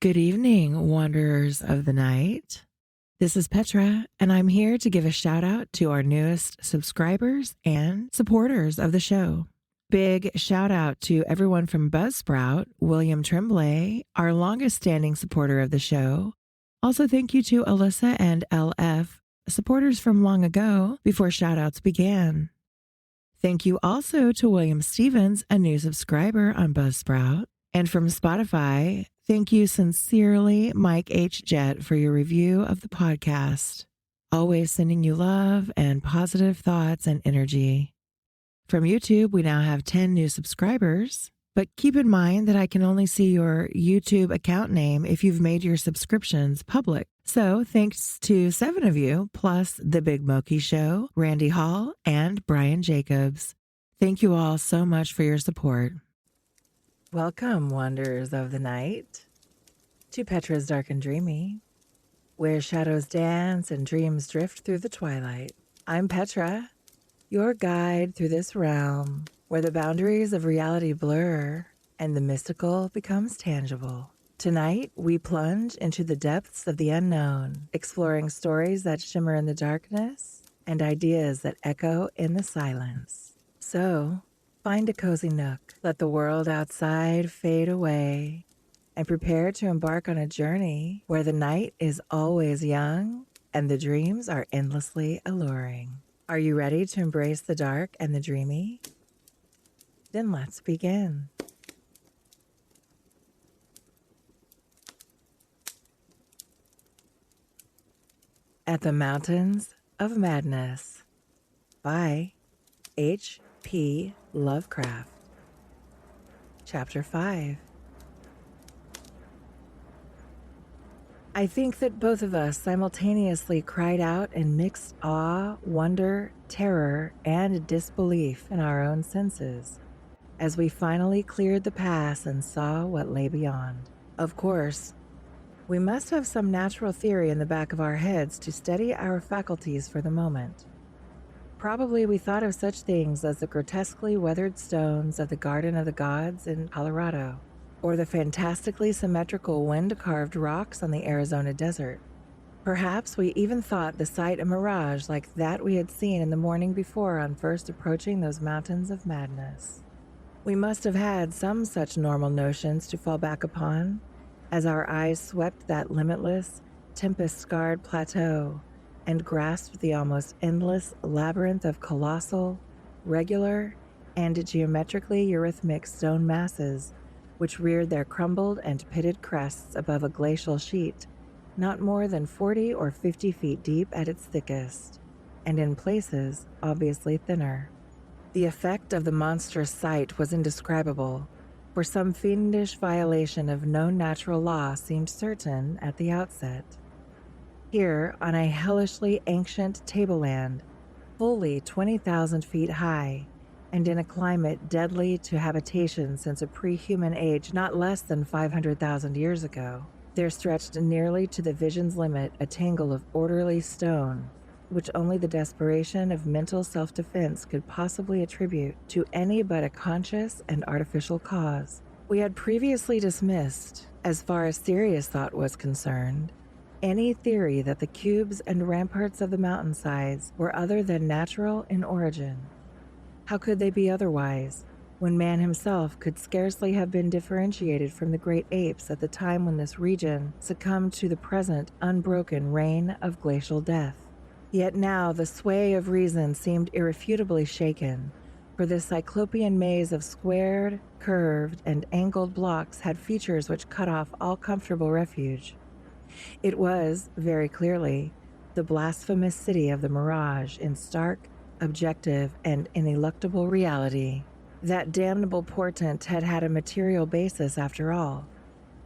Good evening, wanderers of the night. This is Petra, and I'm here to give a shout out to our newest subscribers and supporters of the show. Big shout out to everyone from Buzzsprout, William Tremblay, our longest standing supporter of the show. Also, thank you to Alyssa and LF, supporters from long ago before shout outs began. Thank you also to William Stevens, a new subscriber on Buzzsprout. And from Spotify, thank you sincerely, Mike H. Jett, for your review of the podcast. Always sending you love and positive thoughts and energy. From YouTube, we now have 10 new subscribers, but keep in mind that I can only see your YouTube account name if you've made your subscriptions public. So thanks to 7 of you, plus The Big Moki Show, Randy Hall, and Brian Jacobs. Thank you all so much for your support. Welcome, wanderers of the night, to Petra's Dark and Dreamy, where shadows dance and dreams drift through the twilight. I'm Petra, your guide through this realm where the boundaries of reality blur and the mystical becomes tangible. Tonight, we plunge into the depths of the unknown, exploring stories that shimmer in the darkness and ideas that echo in the silence. So, find a cozy nook, let the world outside fade away, and prepare to embark on a journey where the night is always young and the dreams are endlessly alluring. Are you ready to embrace the dark and the dreamy? Then let's begin. At the Mountains of Madness by H.P. Lovecraft. Chapter 5. I think that both of us simultaneously cried out in mixed awe, wonder, terror, and disbelief in our own senses as we finally cleared the pass and saw what lay beyond. Of course, we must have some natural theory in the back of our heads to steady our faculties for the moment. Probably we thought of such things as the grotesquely weathered stones of the Garden of the Gods in Colorado, or the fantastically symmetrical wind-carved rocks on the Arizona desert. Perhaps we even thought the sight a mirage like that we had seen in the morning before on first approaching those mountains of madness. We must have had some such normal notions to fall back upon as our eyes swept that limitless, tempest-scarred plateau and grasped the almost endless labyrinth of colossal, regular, and geometrically eurythmic stone masses which reared their crumbled and pitted crests above a glacial sheet not more than 40 or 50 feet deep at its thickest, and in places obviously thinner. The effect of the monstrous sight was indescribable, for some fiendish violation of known natural law seemed certain at the outset. Here, on a hellishly ancient tableland, fully 20,000 feet high, and in a climate deadly to habitation since a pre-human age not less than 500,000 years ago, there stretched nearly to the vision's limit a tangle of orderly stone, which only the desperation of mental self-defense could possibly attribute to any but a conscious and artificial cause. We had previously dismissed, as far as serious thought was concerned, any theory that the cubes and ramparts of the mountainsides were other than natural in origin. How could they be otherwise, when man himself could scarcely have been differentiated from the great apes at the time when this region succumbed to the present unbroken reign of glacial death? Yet now the sway of reason seemed irrefutably shaken, for this cyclopean maze of squared, curved, and angled blocks had features which cut off all comfortable refuge. It was, very clearly, the blasphemous city of the mirage in stark, objective, and ineluctable reality. That damnable portent had had a material basis after all.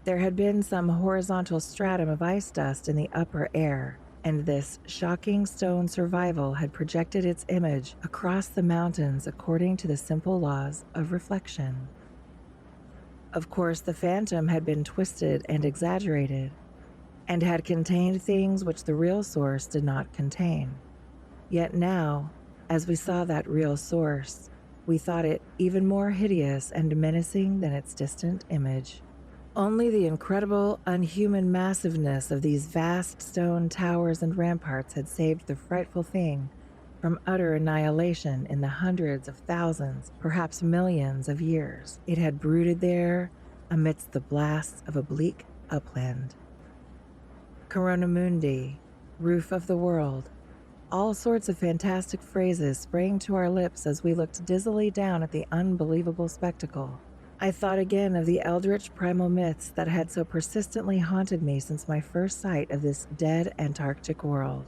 There had been some horizontal stratum of ice dust in the upper air, and this shocking stone survival had projected its image across the mountains according to the simple laws of reflection. Of course, the phantom had been twisted and exaggerated, and had contained things which the real source did not contain. Yet now, as we saw that real source, we thought it even more hideous and menacing than its distant image. Only the incredible, unhuman massiveness of these vast stone towers and ramparts had saved the frightful thing from utter annihilation in the hundreds of thousands, perhaps millions of years it had brooded there amidst the blasts of a bleak upland. Corona Mundi, roof of the world. All sorts of fantastic phrases sprang to our lips as we looked dizzily down at the unbelievable spectacle. I thought again of the eldritch primal myths that had so persistently haunted me since my first sight of this dead Antarctic world,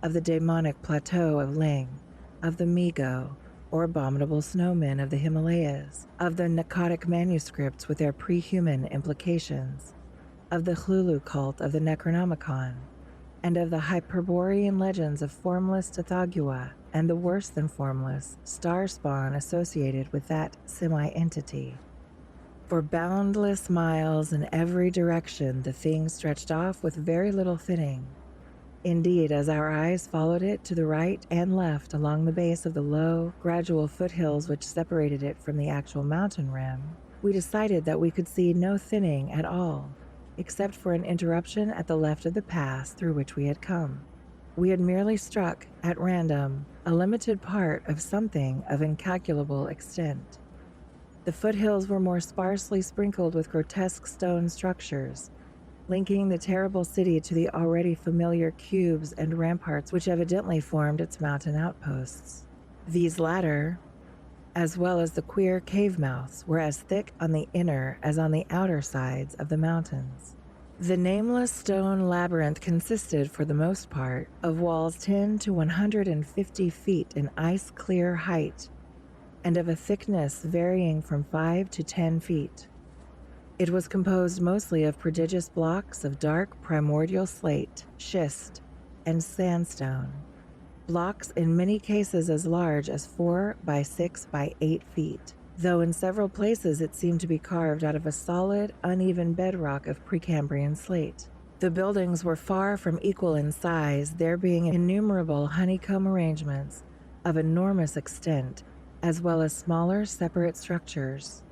of the demonic plateau of Ling, of the Migo, or abominable snowmen of the Himalayas, of the Nakadic manuscripts with their pre-human implications, of the Cthulhu cult of the Necronomicon, and of the Hyperborean legends of formless Tathagua and the worse than formless star spawn associated with that semi-entity. For boundless miles in every direction, the thing stretched off with very little fitting. Indeed, as our eyes followed it to the right and left along the base of the low, gradual foothills which separated it from the actual mountain rim, we decided that we could see no thinning at all, except for an interruption at the left of the pass through which we had come. We had merely struck, at random, a limited part of something of incalculable extent. The foothills were more sparsely sprinkled with grotesque stone structures, linking the terrible city to the already familiar cubes and ramparts which evidently formed its mountain outposts. These latter, as well as the queer cave mouths, were as thick on the inner as on the outer sides of the mountains. The nameless stone labyrinth consisted, for the most part, of walls 10 to 150 feet in ice-clear height, and of a thickness varying from 5 to 10 feet. It was composed mostly of prodigious blocks of dark primordial slate, schist, and sandstone. Blocks in many cases as large as 4 by 6 by 8 feet, though in several places it seemed to be carved out of a solid, uneven bedrock of Precambrian slate. The buildings were far from equal in size, there being innumerable honeycomb arrangements of enormous extent, as well as smaller separate structures.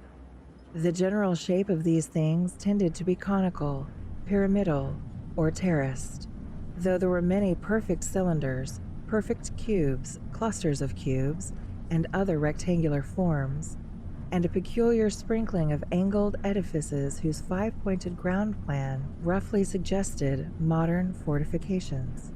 The general shape of these things tended to be conical, pyramidal, or terraced, though there were many perfect cylinders, perfect cubes, clusters of cubes, and other rectangular forms, and a peculiar sprinkling of angled edifices whose five-pointed ground plan roughly suggested modern fortifications.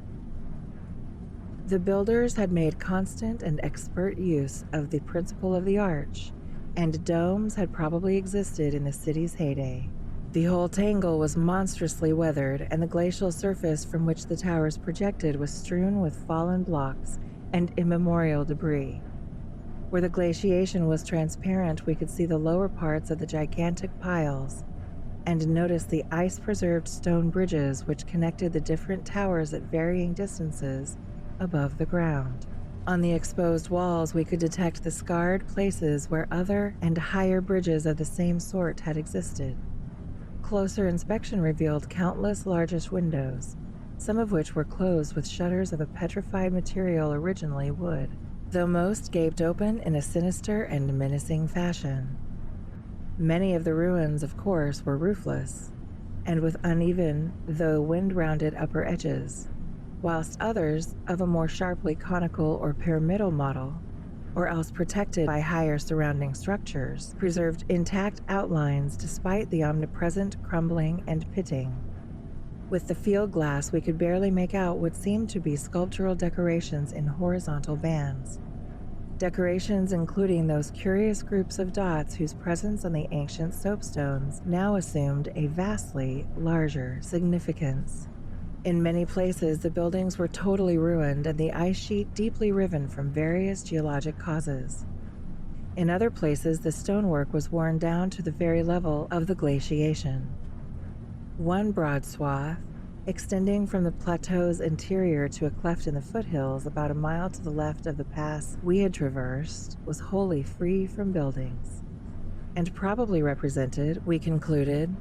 The builders had made constant and expert use of the principle of the arch, and domes had probably existed in the city's heyday. The whole tangle was monstrously weathered, and the glacial surface from which the towers projected was strewn with fallen blocks and immemorial debris. Where the glaciation was transparent, we could see the lower parts of the gigantic piles, and notice the ice-preserved stone bridges which connected the different towers at varying distances above the ground. On the exposed walls, we could detect the scarred places where other and higher bridges of the same sort had existed. Closer inspection revealed countless largish windows, some of which were closed with shutters of a petrified material, originally wood, though most gaped open in a sinister and menacing fashion. Many of the ruins, of course, were roofless, and with uneven, though wind-rounded upper edges, whilst others, of a more sharply conical or pyramidal model, or else protected by higher surrounding structures, preserved intact outlines despite the omnipresent crumbling and pitting. With the field glass, we could barely make out what seemed to be sculptural decorations in horizontal bands. Decorations including those curious groups of dots whose presence on the ancient soapstones now assumed a vastly larger significance. In many places, the buildings were totally ruined and the ice sheet deeply riven from various geologic causes. In other places, the stonework was worn down to the very level of the glaciation. One broad swath, extending from the plateau's interior to a cleft in the foothills about a mile to the left of the pass we had traversed, was wholly free from buildings, and probably represented, we concluded,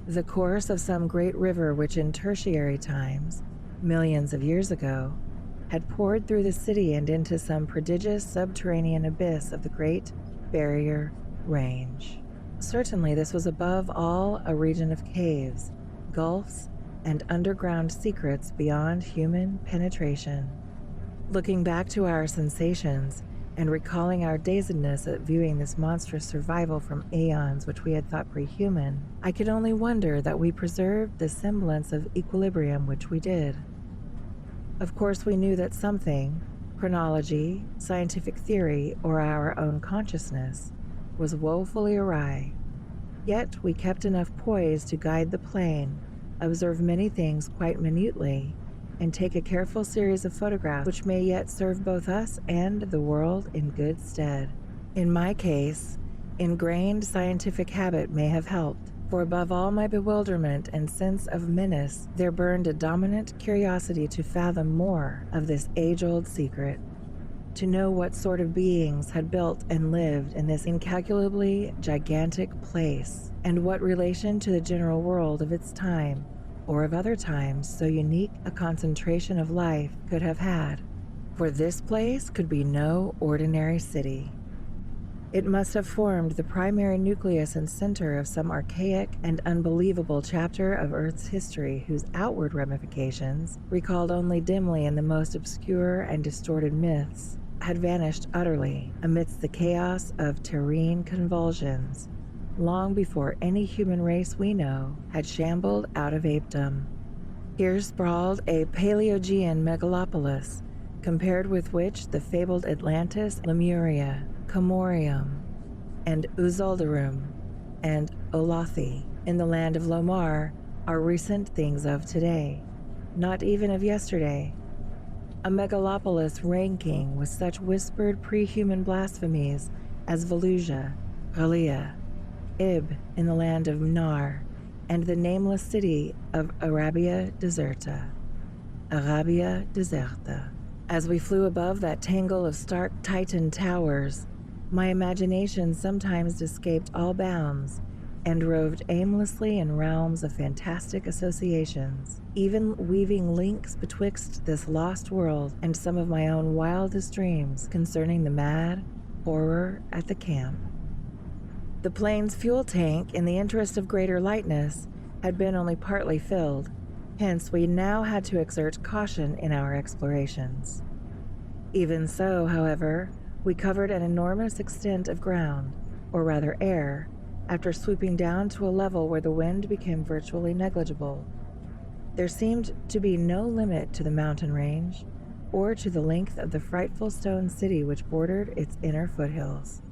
the course of some great river which in tertiary times, millions of years ago, had poured through the city and into some prodigious subterranean abyss of the Great Barrier Range. Certainly, this was above all a region of caves, gulfs, and underground secrets beyond human penetration. Looking back to our sensations and recalling our dazedness at viewing this monstrous survival from aeons which we had thought pre-human, I could only wonder that we preserved the semblance of equilibrium which we did. Of course, we knew that something, chronology, scientific theory, or our own consciousness, was woefully awry. Yet we kept enough poise to guide the plane, observe many things quite minutely, and take a careful series of photographs which may yet serve both us and the world in good stead. In my case, ingrained scientific habit may have helped, for above all my bewilderment and sense of menace, there burned a dominant curiosity to fathom more of this age-old secret, to know what sort of beings had built and lived in this incalculably gigantic place, and what relation to the general world of its time, or of other times so unique a concentration of life could have had. For this place could be no ordinary city. It must have formed the primary nucleus and center of some archaic and unbelievable chapter of Earth's history whose outward ramifications, recalled only dimly in the most obscure and distorted myths, had vanished utterly amidst the chaos of terrene convulsions, long before any human race we know had shambled out of apedom. Here sprawled a Paleogean megalopolis, compared with which the fabled Atlantis, Lemuria, Comorium, and Uzaldarum, and Olathi in the land of Lomar are recent things of today, not even of yesterday. A megalopolis ranking with such whispered pre-human blasphemies as Volusia, Ghalia, Ib in the land of Mnar, and the nameless city of Arabia Deserta. Arabia Deserta. As we flew above that tangle of stark Titan towers, my imagination sometimes escaped all bounds and roved aimlessly in realms of fantastic associations, even weaving links betwixt this lost world and some of my own wildest dreams concerning the mad horror at the camp. The plane's fuel tank, in the interest of greater lightness, had been only partly filled, hence we now had to exert caution in our explorations. Even so, however, we covered an enormous extent of ground, or rather air, after swooping down to a level where the wind became virtually negligible. There seemed to be no limit to the mountain range, or to the length of the frightful stone city which bordered its inner foothills.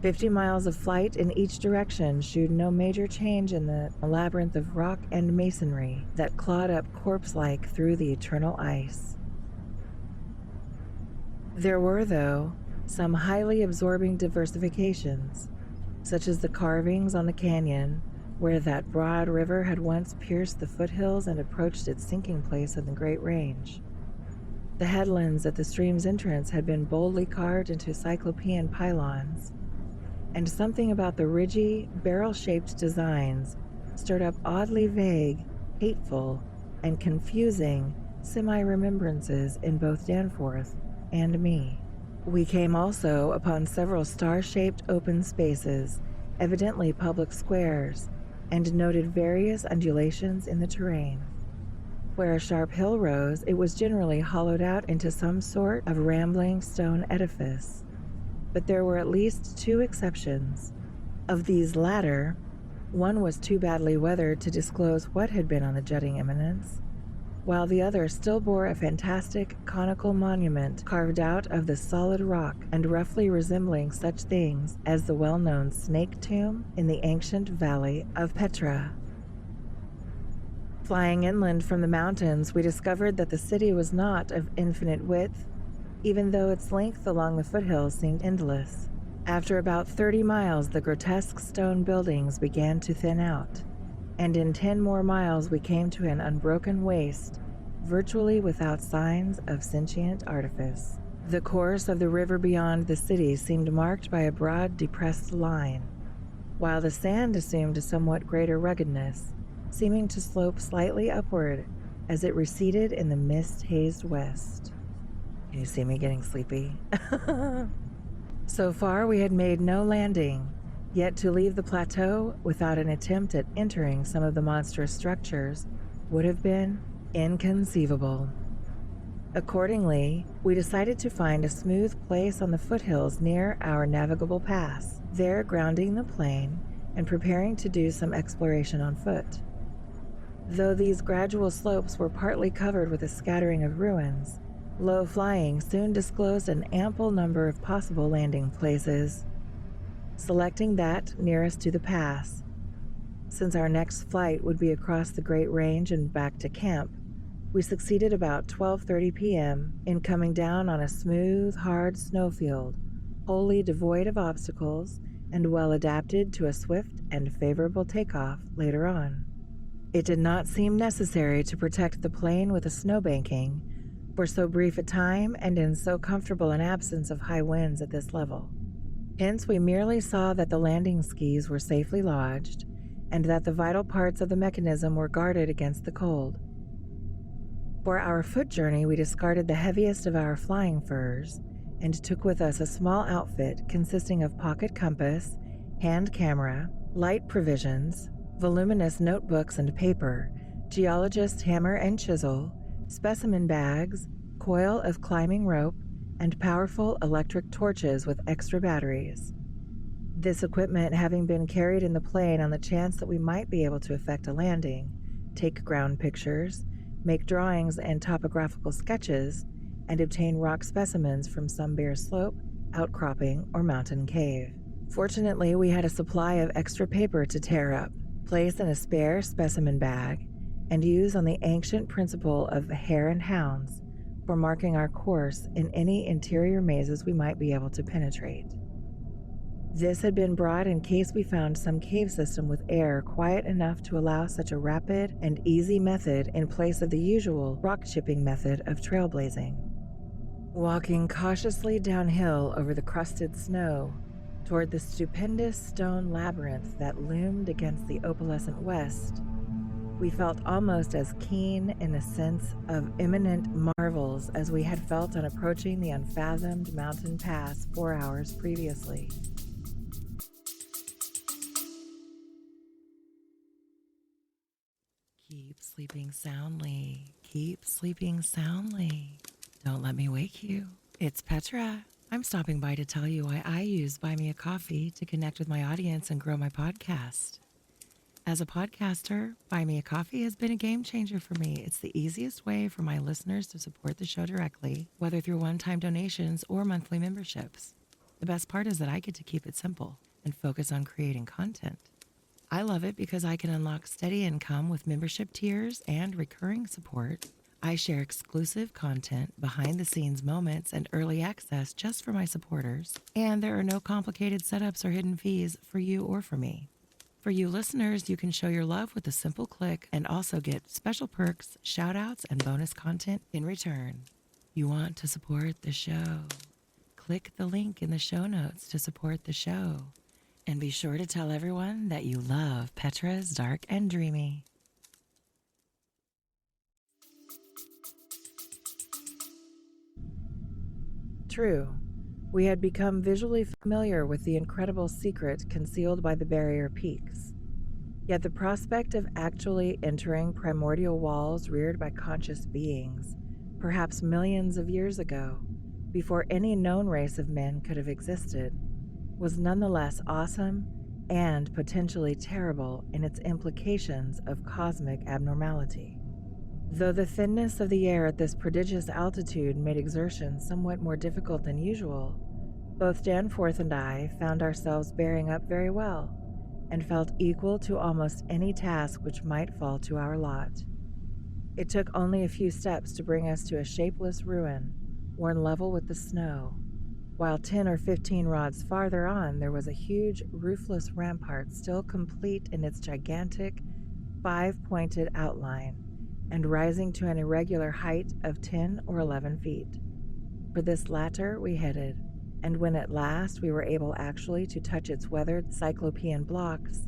50 miles of flight in each direction shewed no major change in the labyrinth of rock and masonry that clawed up corpse-like through the eternal ice. There were, though, some highly absorbing diversifications, such as the carvings on the canyon where that broad river had once pierced the foothills and approached its sinking place in the Great Range. The headlands at the stream's entrance had been boldly carved into cyclopean pylons, and something about the ridgy, barrel-shaped designs stirred up oddly vague, hateful, and confusing semi-remembrances in both Danforth and me. We came also upon several star-shaped open spaces, evidently public squares, and noted various undulations in the terrain. Where a sharp hill rose, it was generally hollowed out into some sort of rambling stone edifice. But there were at least two exceptions. Of these latter, one was too badly weathered to disclose what had been on the jutting eminence, while the other still bore a fantastic conical monument carved out of the solid rock and roughly resembling such things as the well-known snake tomb in the ancient valley of Petra. Flying inland from the mountains, we discovered that the city was not of infinite width, even though its length along the foothills seemed endless. After about 30 miles, the grotesque stone buildings began to thin out, and in 10 more miles we came to an unbroken waste, virtually without signs of sentient artifice. The course of the river beyond the city seemed marked by a broad, depressed line, while the sand assumed a somewhat greater ruggedness, seeming to slope slightly upward as it receded in the mist-hazed west. Can you see me getting sleepy? So far, we had made no landing, Yet to leave the plateau without an attempt at entering some of the monstrous structures would have been inconceivable. Accordingly, we decided to find a smooth place on the foothills near our navigable pass, there grounding the plane and preparing to do some exploration on foot. Though these gradual slopes were partly covered with a scattering of ruins, low flying soon disclosed an ample number of possible landing places. Selecting that nearest to the pass, since our next flight would be across the Great Range and back to camp, we succeeded about 12:30 p.m. in coming down on a smooth, hard snowfield, wholly devoid of obstacles and well adapted to a swift and favorable takeoff later on. It did not seem necessary to protect the plane with a snowbanking for so brief a time and in so comfortable an absence of high winds at this level. Hence, we merely saw that the landing skis were safely lodged and that the vital parts of the mechanism were guarded against the cold. For our foot journey, we discarded the heaviest of our flying furs and took with us a small outfit consisting of pocket compass, hand camera, light provisions, voluminous notebooks and paper, geologist's hammer and chisel, specimen bags, coil of climbing rope, and powerful electric torches with extra batteries. This equipment having been carried in the plane on the chance that we might be able to effect a landing, take ground pictures, make drawings and topographical sketches, and obtain rock specimens from some bare slope, outcropping, or mountain cave. Fortunately, we had a supply of extra paper to tear up, place in a spare specimen bag, and use on the ancient principle of hare and hounds for marking our course in any interior mazes we might be able to penetrate. This had been brought in case we found some cave system with air quiet enough to allow such a rapid and easy method in place of the usual rock chipping method of trailblazing. Walking cautiously downhill over the crusted snow toward the stupendous stone labyrinth that loomed against the opalescent west, we felt almost as keen in a sense of imminent marvels as we had felt on approaching the unfathomed mountain pass 4 hours previously. Keep sleeping soundly. Keep sleeping soundly. Don't let me wake you. It's Petra. I'm stopping by to tell you why I use Buy Me a Coffee to connect with my audience and grow my podcast. As a podcaster, Buy Me a Coffee has been a game changer for me. It's the easiest way for my listeners to support the show directly, whether through one-time donations or monthly memberships. The best part is that I get to keep it simple and focus on creating content. I love it because I can unlock steady income with membership tiers and recurring support. I share exclusive content, behind-the-scenes moments, and early access just for my supporters. And there are no complicated setups or hidden fees for you or for me. For you listeners, you can show your love with a simple click and also get special perks, shout-outs, and bonus content in return. You want to support the show? Click the link in the show notes to support the show. And be sure to tell everyone that you love Petra's Dark and Dreamy. True, we had become visually familiar with the incredible secret concealed by the barrier peaks. Yet the prospect of actually entering primordial walls reared by conscious beings, perhaps millions of years ago, before any known race of men could have existed, was nonetheless awesome and potentially terrible in its implications of cosmic abnormality. Though the thinness of the air at this prodigious altitude made exertion somewhat more difficult than usual, both Danforth and I found ourselves bearing up very well and felt equal to almost any task which might fall to our lot. It took only a few steps to bring us to a shapeless ruin, worn level with the snow, while 10 or 15 rods farther on there was a huge roofless rampart still complete in its gigantic, 5-pointed outline, and rising to an irregular height of 10 or 11 feet. For this latter we headed, and when at last we were able actually to touch its weathered cyclopean blocks,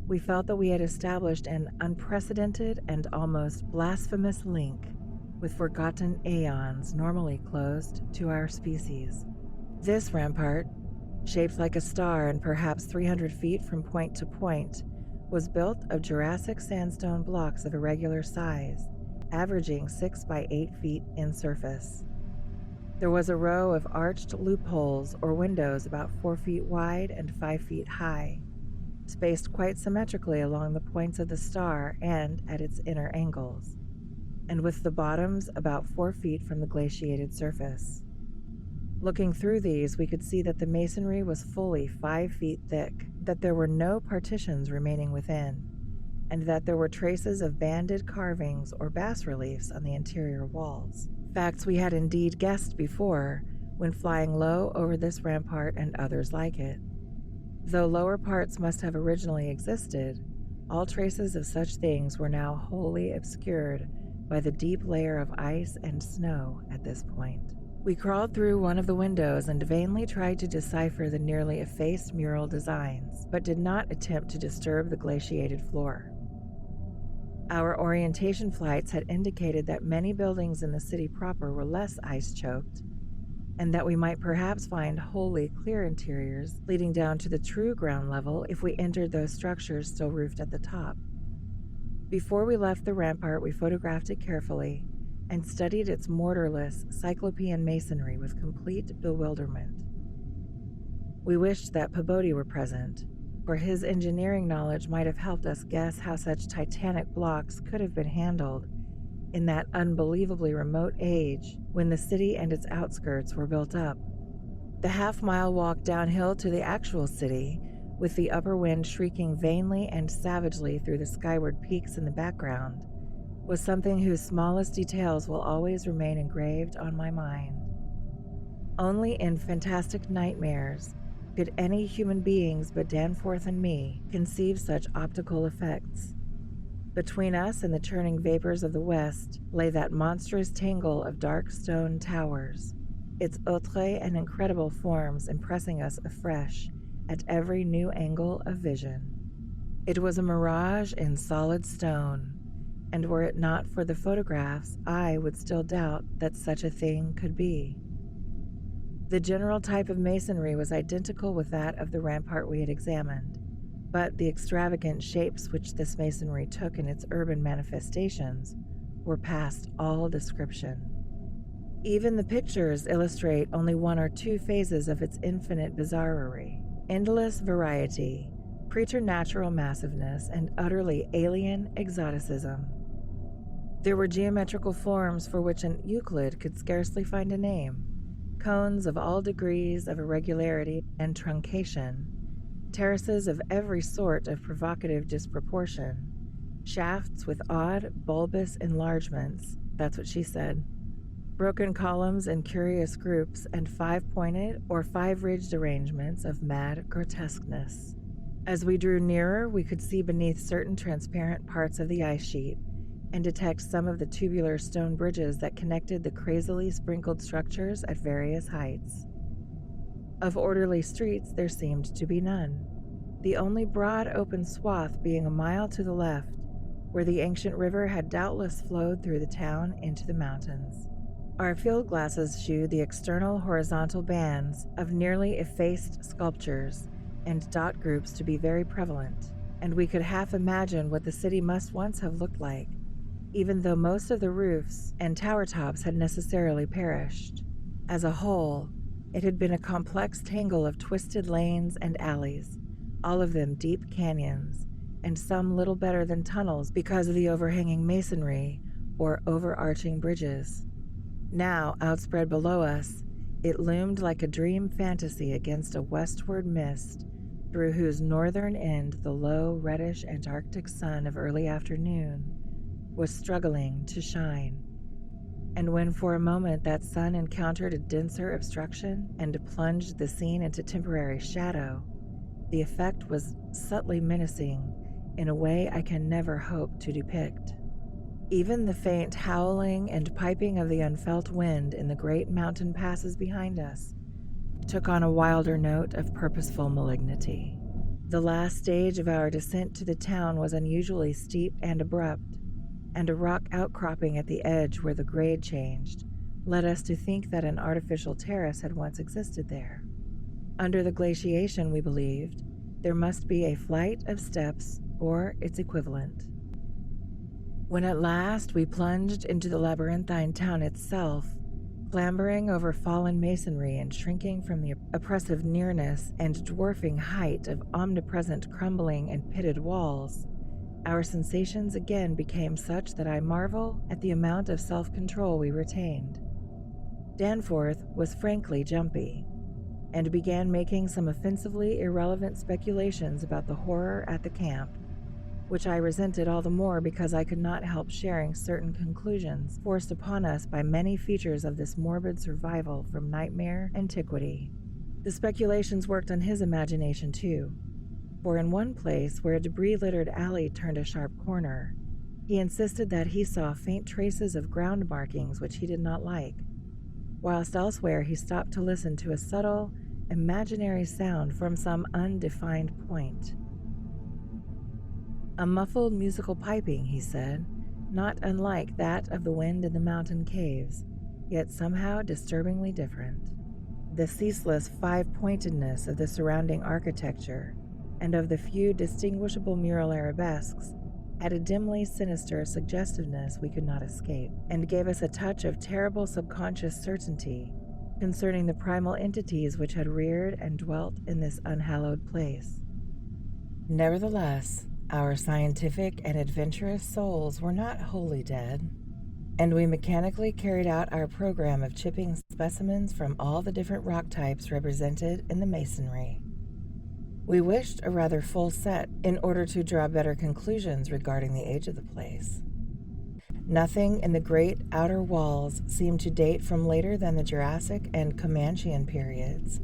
we felt that we had established an unprecedented and almost blasphemous link with forgotten aeons normally closed to our species. This rampart, shaped like a star and perhaps 300 feet from point to point, was built of Jurassic sandstone blocks of irregular size, averaging 6 by 8 feet in surface. There was a row of arched loopholes or windows about 4 feet wide and 5 feet high, spaced quite symmetrically along the points of the star and at its inner angles, and with the bottoms about 4 feet from the glaciated surface. Looking through these, we could see that the masonry was fully 5 feet thick, that there were no partitions remaining within, and that there were traces of banded carvings or bas-reliefs on the interior walls. Facts we had indeed guessed before when flying low over this rampart and others like it. Though lower parts must have originally existed, all traces of such things were now wholly obscured by the deep layer of ice and snow at this point. We crawled through one of the windows and vainly tried to decipher the nearly effaced mural designs, but did not attempt to disturb the glaciated floor. Our orientation flights had indicated that many buildings in the city proper were less ice-choked, and that we might perhaps find wholly clear interiors leading down to the true ground level if we entered those structures still roofed at the top. Before we left the rampart, we photographed it carefully and studied its mortarless, cyclopean masonry with complete bewilderment. We wished that Pabodie were present, for his engineering knowledge might have helped us guess how such titanic blocks could have been handled in that unbelievably remote age when the city and its outskirts were built up. The half-mile walk downhill to the actual city, with the upper wind shrieking vainly and savagely through the skyward peaks in the background, was something whose smallest details will always remain engraved on my mind. Only in fantastic nightmares could any human beings but Danforth and me conceive such optical effects. Between us and the churning vapors of the west lay that monstrous tangle of dark stone towers, its outre and incredible forms impressing us afresh at every new angle of vision. It was a mirage in solid stone, and were it not for the photographs, I would still doubt that such a thing could be. The general type of masonry was identical with that of the rampart we had examined, but the extravagant shapes which this masonry took in its urban manifestations were past all description. Even the pictures illustrate only one or two phases of its infinite bizarrerie, endless variety, preternatural massiveness, and utterly alien exoticism. There were geometrical forms for which an Euclid could scarcely find a name, cones of all degrees of irregularity and truncation, terraces of every sort of provocative disproportion, shafts with odd, bulbous enlargements, that's what she said, broken columns in curious groups, and five-pointed or five-ridged arrangements of mad grotesqueness. As we drew nearer, we could see beneath certain transparent parts of the ice sheet and detect some of the tubular stone bridges that connected the crazily sprinkled structures at various heights. Of orderly streets there seemed to be none, the only broad open swath being a mile to the left, where the ancient river had doubtless flowed through the town into the mountains. Our field glasses shewed the external horizontal bands of nearly effaced sculptures and dot groups to be very prevalent, and we could half imagine what the city must once have looked like, even though most of the roofs and tower tops had necessarily perished. As a whole, it had been a complex tangle of twisted lanes and alleys, all of them deep canyons, and some little better than tunnels because of the overhanging masonry or overarching bridges. Now, outspread below us, it loomed like a dream fantasy against a westward mist, through whose northern end the low, reddish Antarctic sun of early afternoon was struggling to shine. And when for a moment that sun encountered a denser obstruction and plunged the scene into temporary shadow, the effect was subtly menacing in a way I can never hope to depict. Even the faint howling and piping of the unfelt wind in the great mountain passes behind us took on a wilder note of purposeful malignity. The last stage of our descent to the town was unusually steep and abrupt, and a rock outcropping at the edge where the grade changed led us to think that an artificial terrace had once existed there. Under the glaciation, we believed, there must be a flight of steps or its equivalent. When at last we plunged into the labyrinthine town itself, clambering over fallen masonry and shrinking from the oppressive nearness and dwarfing height of omnipresent crumbling and pitted walls, our sensations again became such that I marvel at the amount of self-control we retained. Danforth was frankly jumpy, and began making some offensively irrelevant speculations about the horror at the camp, which I resented all the more because I could not help sharing certain conclusions forced upon us by many features of this morbid survival from nightmare antiquity. The speculations worked on his imagination too, for in one place where a debris-littered alley turned a sharp corner, he insisted that he saw faint traces of ground markings which he did not like, whilst elsewhere he stopped to listen to a subtle, imaginary sound from some undefined point. A muffled musical piping, he said, not unlike that of the wind in the mountain caves, yet somehow disturbingly different. The ceaseless five-pointedness of the surrounding architecture and of the few distinguishable mural arabesques had a dimly sinister suggestiveness we could not escape, and gave us a touch of terrible subconscious certainty concerning the primal entities which had reared and dwelt in this unhallowed place. Nevertheless, our scientific and adventurous souls were not wholly dead, and we mechanically carried out our program of chipping specimens from all the different rock types represented in the masonry. We wished a rather full set in order to draw better conclusions regarding the age of the place. Nothing in the great outer walls seemed to date from later than the Jurassic and Comanchean periods,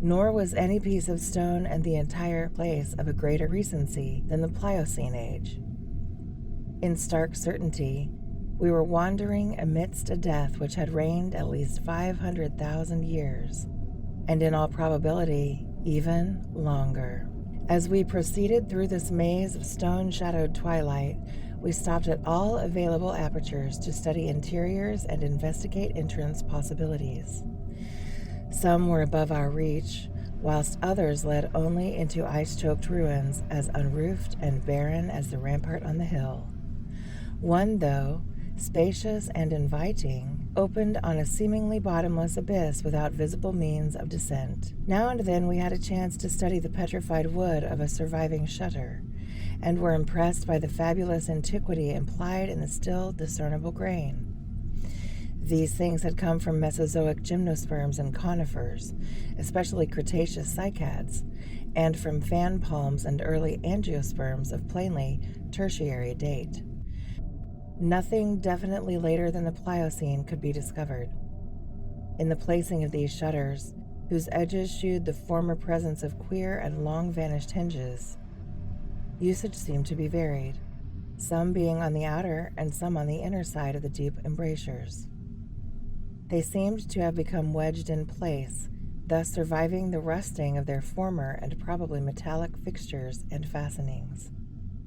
nor was any piece of stone and the entire place of a greater recency than the Pliocene age. In stark certainty, we were wandering amidst a death which had reigned at least 500,000 years, and in all probability, even longer. As we proceeded through this maze of stone-shadowed twilight, we stopped at all available apertures to study interiors and investigate entrance possibilities. Some were above our reach, whilst others led only into ice-choked ruins as unroofed and barren as the rampart on the hill. One, though, spacious and inviting, opened on a seemingly bottomless abyss without visible means of descent. Now and then we had a chance to study the petrified wood of a surviving shutter, and were impressed by the fabulous antiquity implied in the still discernible grain. These things had come from Mesozoic gymnosperms and conifers, especially Cretaceous cycads, and from fan palms and early angiosperms of plainly tertiary date. Nothing definitely later than the Pliocene could be discovered. In the placing of these shutters, whose edges shewed the former presence of queer and long-vanished hinges, usage seemed to be varied, some being on the outer and some on the inner side of the deep embrasures. They seemed to have become wedged in place, thus surviving the rusting of their former and probably metallic fixtures and fastenings.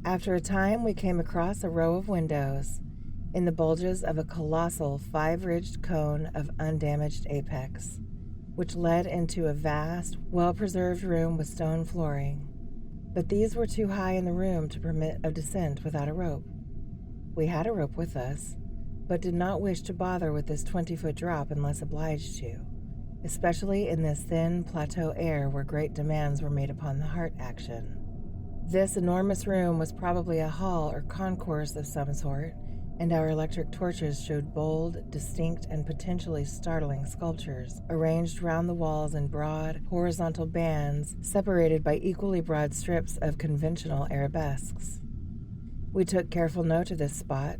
After a time, we came across a row of windows in the bulges of a colossal five-ridged cone of undamaged apex, which led into a vast, well-preserved room with stone flooring. But these were too high in the room to permit of descent without a rope. We had a rope with us, but did not wish to bother with this 20-foot drop unless obliged to, especially in this thin plateau air where great demands were made upon the heart action. This enormous room was probably a hall or concourse of some sort, and our electric torches showed bold, distinct, and potentially startling sculptures, arranged round the walls in broad, horizontal bands, separated by equally broad strips of conventional arabesques. We took careful note of this spot,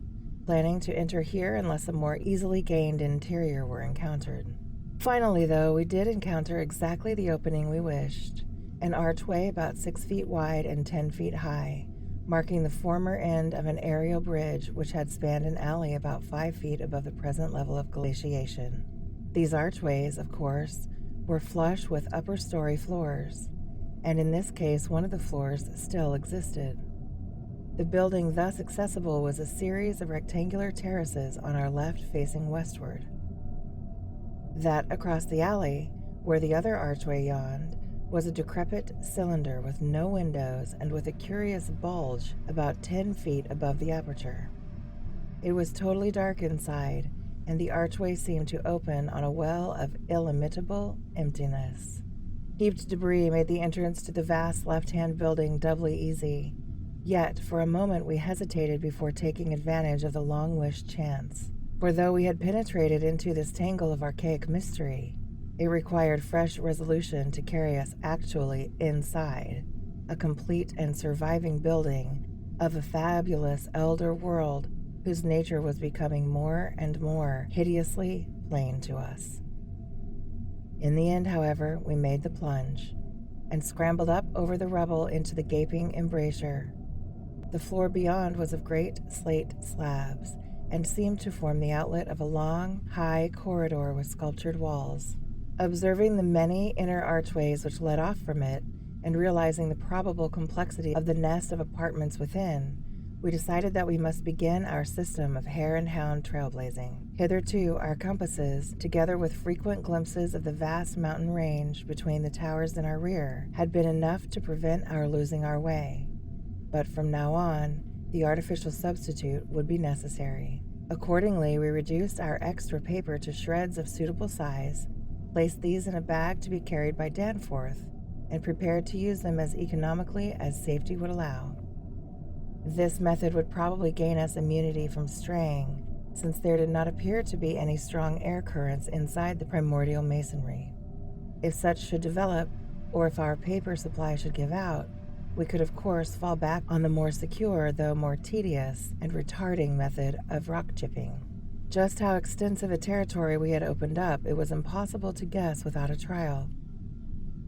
planning to enter here unless a more easily gained interior were encountered. Finally, though, we did encounter exactly the opening we wished, an archway about 6 feet wide and 10 feet high, marking the former end of an aerial bridge which had spanned an alley about 5 feet above the present level of glaciation. These archways, of course, were flush with upper-story floors, and in this case one of the floors still existed. The building thus accessible was a series of rectangular terraces on our left facing westward. That across the alley, where the other archway yawned, was a decrepit cylinder with no windows and with a curious bulge about 10 feet above the aperture. It was totally dark inside, and the archway seemed to open on a well of illimitable emptiness. Heaped debris made the entrance to the vast left-hand building doubly easy. Yet, for a moment we hesitated before taking advantage of the long-wished chance. For though we had penetrated into this tangle of archaic mystery, it required fresh resolution to carry us actually inside a complete and surviving building of a fabulous elder world whose nature was becoming more and more hideously plain to us. In the end, however, we made the plunge and scrambled up over the rubble into the gaping embrasure. The floor beyond was of great slate slabs and seemed to form the outlet of a long, high corridor with sculptured walls. Observing the many inner archways which led off from it, and realizing the probable complexity of the nest of apartments within, we decided that we must begin our system of hare and hound trailblazing. Hitherto, our compasses, together with frequent glimpses of the vast mountain range between the towers in our rear, had been enough to prevent our losing our way. But from now on, the artificial substitute would be necessary. Accordingly, we reduced our extra paper to shreds of suitable size, placed these in a bag to be carried by Danforth, and prepared to use them as economically as safety would allow. This method would probably gain us immunity from straying, since there did not appear to be any strong air currents inside the primordial masonry. If such should develop, or if our paper supply should give out, we could of course fall back on the more secure, though more tedious and retarding method of rock chipping. Just how extensive a territory we had opened up, it was impossible to guess without a trial.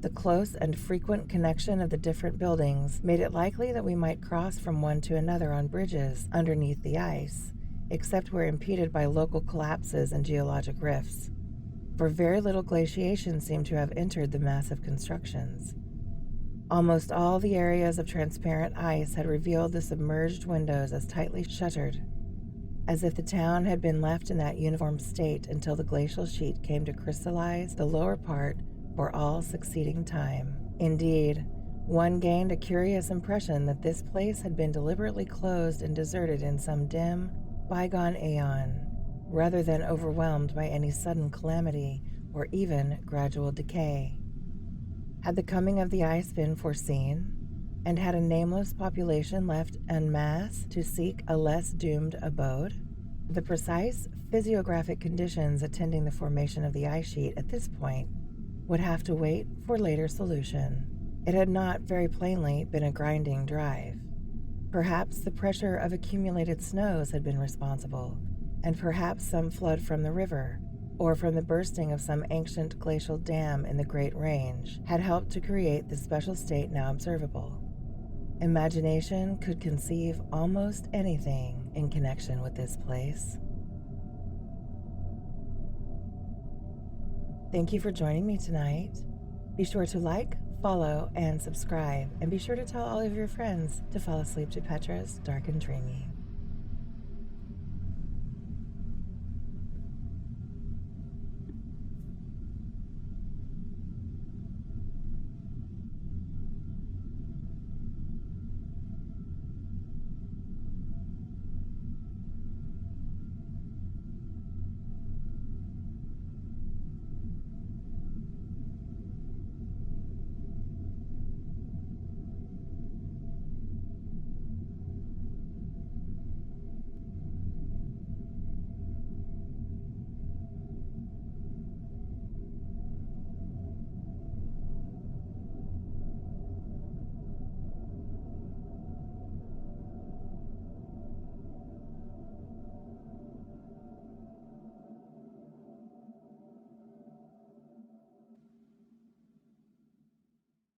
The close and frequent connection of the different buildings made it likely that we might cross from one to another on bridges underneath the ice, except where impeded by local collapses and geologic rifts, for very little glaciation seemed to have entered the massive constructions. Almost all the areas of transparent ice had revealed the submerged windows as tightly shuttered, as if the town had been left in that uniform state until the glacial sheet came to crystallize the lower part for all succeeding time. Indeed, one gained a curious impression that this place had been deliberately closed and deserted in some dim, bygone aeon, rather than overwhelmed by any sudden calamity or even gradual decay. Had the coming of the ice been foreseen, and had a nameless population left en masse to seek a less doomed abode? The precise physiographic conditions attending the formation of the ice sheet at this point would have to wait for later solution. It had not, very plainly, been a grinding drive. Perhaps the pressure of accumulated snows had been responsible, and perhaps some flood from the river, or from the bursting of some ancient glacial dam in the Great Range, had helped to create the special state now observable. Imagination could conceive almost anything in connection with this place. Thank you for joining me tonight. Be sure to like, follow, and subscribe, and be sure to tell all of your friends to fall asleep to Petra's Dark and Dreamy.